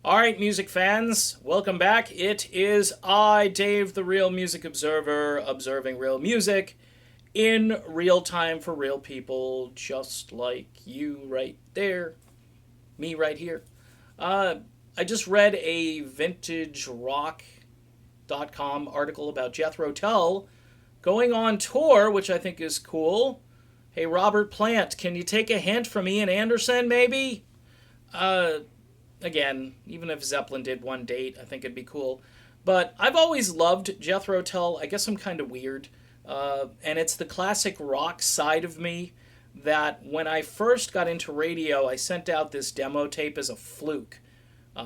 All right, music fans, welcome back. It is I, Dave, the Real Music Observer, observing real music in real time for real people, just like you right there, me right here. Uh, I just read a vintagerock.com article about Jethro Tull going on tour, which I think is cool. Hey, Robert Plant, can you take a hint from Ian Anderson, maybe? Uh, Again, even if Zeppelin did one date, I think it'd be cool. But I've always loved Jethro Tull. I guess I'm kind of weird. And it's the classic rock side of me that when I first got into radio, I sent out this demo tape as a fluke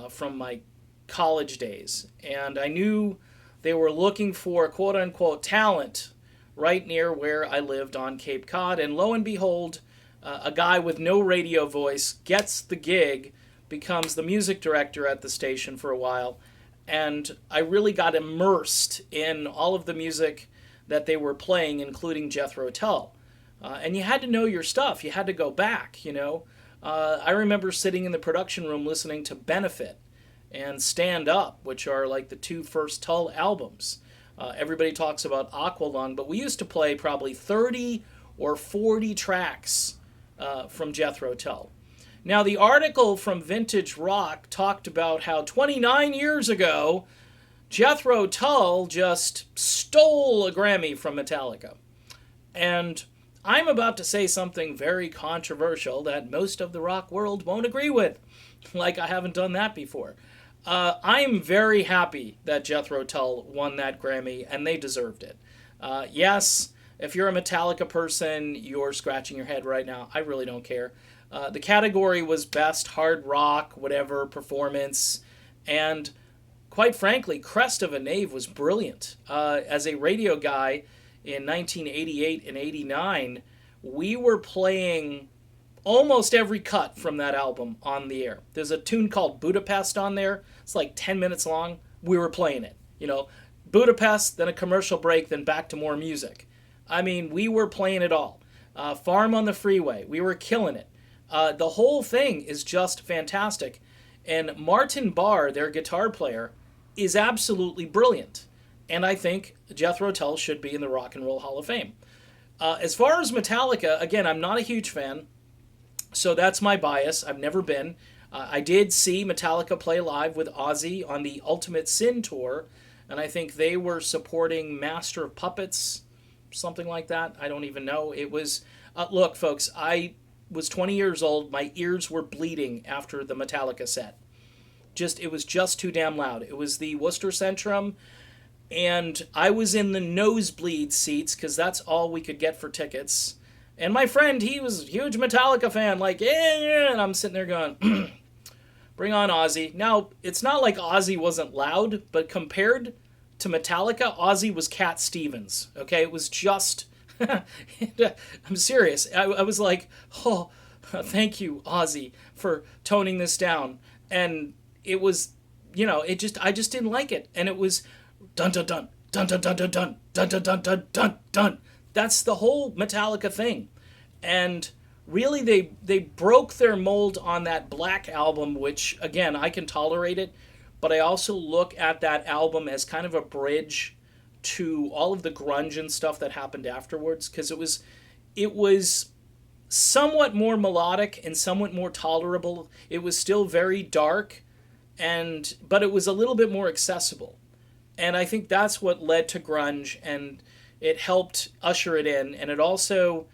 from my college days. And I knew they were looking for quote unquote talent right near where I lived on Cape Cod. And lo and behold, a guy with no radio voice gets the gig, becomes the music director at the station for a while, and I really got immersed in all of the music that they were playing, including Jethro Tull. And you had to know your stuff. You had to go back, you know. I remember sitting in the production room listening to Benefit and Stand Up, which are like the two first Tull albums. Everybody talks about Aqualung, but we used to play probably 30 or 40 tracks from Jethro Tull. Now, the article from Vintage Rock talked about how 29 years ago, Jethro Tull just stole a Grammy from Metallica. And I'm about to say something very controversial that most of the rock world won't agree with. Like I haven't done that before. I'm very happy that Jethro Tull won that Grammy, and they deserved it. Yes, if you're a Metallica person, you're scratching your head right now. I really don't care. The category was best hard rock, whatever, performance. And quite frankly, Crest of a Knave was brilliant. As a radio guy in 1988 and 89, we were playing almost every cut from that album on the air. There's a tune called Budapest on there. It's like 10 minutes long. We were playing it. You know, Budapest, then a commercial break, then back to more music. I mean, we were playing it all. Farm on the Freeway, we were killing it. The whole thing is just fantastic. And Martin Barr, their guitar player, is absolutely brilliant. And I think Jethro Tull should be in the Rock and Roll Hall of Fame. As far as Metallica, again, I'm not a huge fan, so that's my bias. I've never been. I did see Metallica play live with Ozzy on the Ultimate Sin tour, and I think they were supporting Master of Puppets, something like that. I don't even know. It was, look, folks, I was 20 years old. My ears were bleeding after the Metallica set. It was just too damn loud. It was the Worcester Centrum, and I was in the nosebleed seats because that's all we could get for tickets. And my friend, he was a huge Metallica fan, like, yeah, and I'm sitting there going, bring on Ozzy. Now, it's not like Ozzy wasn't loud, but compared to Metallica, Ozzy was Cat Stevens, okay? It was just... I'm serious. I was like, oh, thank you, Ozzy, for toning this down. And it was, I just didn't like it. And it was dun dun dun dun dun dun dun dun dun dun dun dun dun dun. That's the whole Metallica thing. And really, they broke their mold on that Black album, which again I can tolerate it, but I also look at that album as kind of a bridge to all of the grunge and stuff that happened afterwards, because it was somewhat more melodic and somewhat more tolerable. It was still very dark, but it was a little bit more accessible. And I think that's what led to grunge, and it helped usher it in, and it also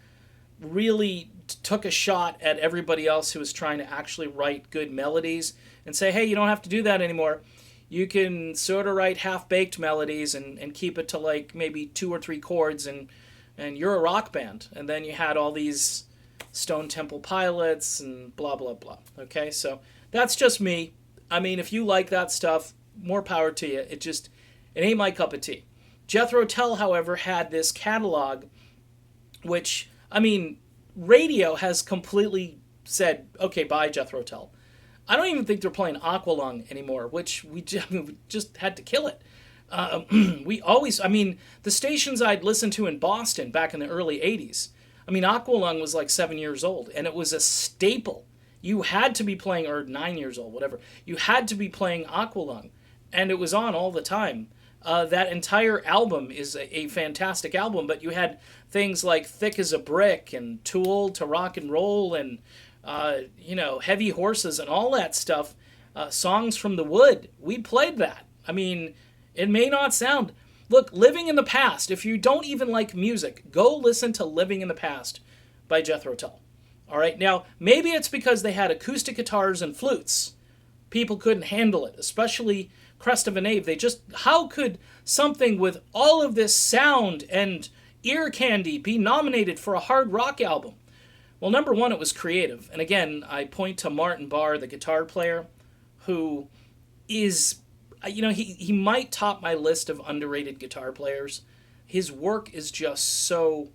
really took a shot at everybody else who was trying to actually write good melodies and say, hey, you don't have to do that anymore. You can sort of write half-baked melodies and keep it to like maybe 2 or 3 chords, and you're a rock band. And then you had all these Stone Temple Pilots and blah, blah, blah. Okay, so that's just me. I mean, if you like that stuff, more power to you. It ain't my cup of tea. Jethro Tull, however, had this catalog, which, I mean, radio has completely said, okay, bye, Jethro Tull. I don't even think they're playing Aqualung anymore, which we just had to kill it. The stations I'd listened to in Boston back in the early 80s, I mean, Aqualung was like 7 years old, and it was a staple you had to be playing, or 9 years old, whatever, you had to be playing Aqualung, and it was on all the time. That entire album is a fantastic album, but you had things like Thick as a Brick and Too Old to Rock and Roll and, Heavy Horses and all that stuff. Songs from the Wood. We played that. I mean, it may not sound. Look, Living in the Past, if you don't even like music, go listen to Living in the Past by Jethro Tull. All right, now, maybe it's because they had acoustic guitars and flutes. People couldn't handle it, especially Crest of a Knave. How could something with all of this sound and ear candy be nominated for a hard rock album? Well, number one, it was creative. And again, I point to Martin Barre, the guitar player, who is, he might top my list of underrated guitar players. His work is just so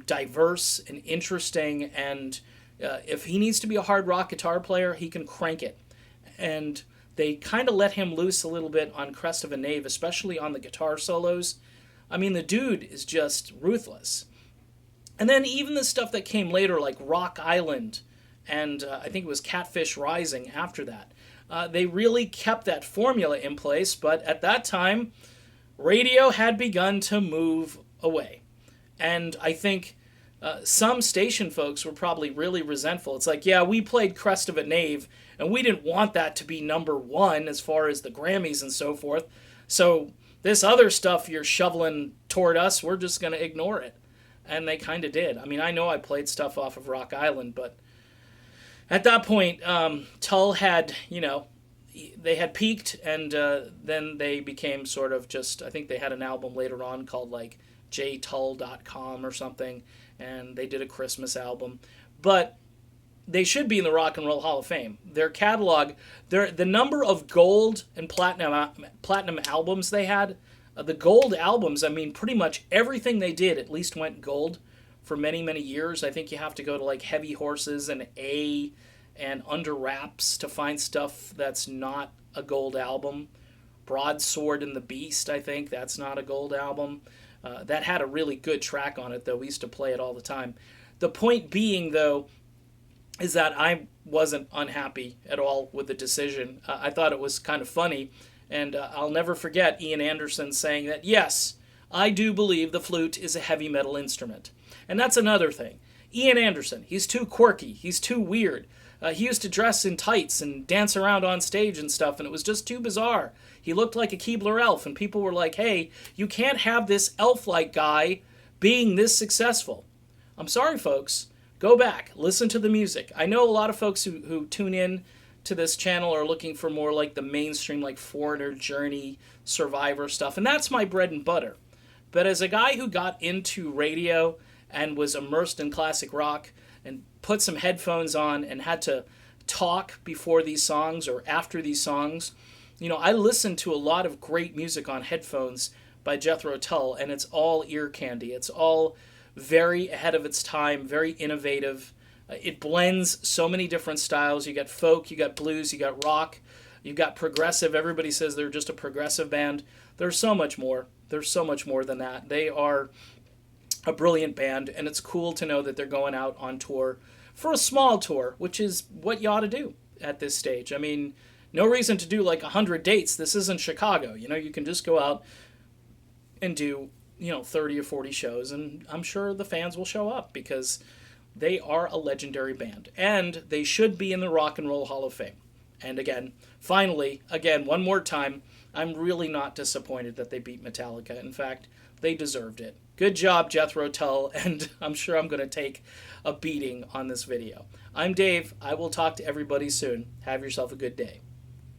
diverse and interesting, and if he needs to be a hard rock guitar player, he can crank it. And they kind of let him loose a little bit on Crest of a Knave, especially on the guitar solos. I mean, the dude is just ruthless. And then even the stuff that came later, like Rock Island, and I think it was Catfish Rising after that, they really kept that formula in place, but at that time, radio had begun to move away. And I think some station folks were probably really resentful. It's like, yeah, we played Crest of a Knave, and we didn't want that to be number one as far as the Grammys and so forth. So this other stuff you're shoveling toward us, we're just going to ignore it. And they kind of did. I mean, I know I played stuff off of Rock Island, but at that point, Tull had, they had peaked, and then they became sort of just, I think they had an album later on called like jtull.com or something, and they did a Christmas album. But they should be in the Rock and Roll Hall of Fame. Their catalog, the number of gold and platinum albums they had, the gold albums, I mean, pretty much everything they did at least went gold for many, many years. I think you have to go to like Heavy Horses and A and Under Wraps to find stuff that's not a gold album. Broadsword and the Beast, I think, that's not a gold album. That had a really good track on it, though. We used to play it all the time. The point being, though, is that I wasn't unhappy at all with the decision. I thought it was kind of funny, and I'll never forget Ian Anderson saying that, yes, I do believe the flute is a heavy metal instrument. And that's another thing. Ian Anderson, he's too quirky, he's too weird. He used to dress in tights and dance around on stage and stuff, and it was just too bizarre. He looked like a Keebler elf, and people were like, hey, you can't have this elf-like guy being this successful. I'm sorry, folks. Go back. Listen to the music. I know a lot of folks who tune in to this channel are looking for more like the mainstream, like Foreigner, Journey, Survivor stuff, and that's my bread and butter. But as a guy who got into radio and was immersed in classic rock and put some headphones on and had to talk before these songs or after these songs, I listened to a lot of great music on headphones by Jethro Tull, and it's all ear candy. It's all very ahead of its time, very innovative. It blends so many different styles. You got folk, you got blues, you got rock, you got progressive. Everybody says they're just a progressive band. There's so much more. There's so much more than that. They are a brilliant band, and it's cool to know that they're going out on tour for a small tour, which is what you ought to do at this stage. I mean, no reason to do like 100 dates. This isn't Chicago. You can just go out and do 30 or 40 shows, and I'm sure the fans will show up because they are a legendary band, and they should be in the Rock and Roll Hall of Fame. And finally, one more time, I'm really not disappointed that they beat Metallica. In fact, they deserved it. Good job, Jethro Tull, and I'm sure I'm going to take a beating on this video. I'm Dave. I will talk to everybody soon. Have yourself a good day.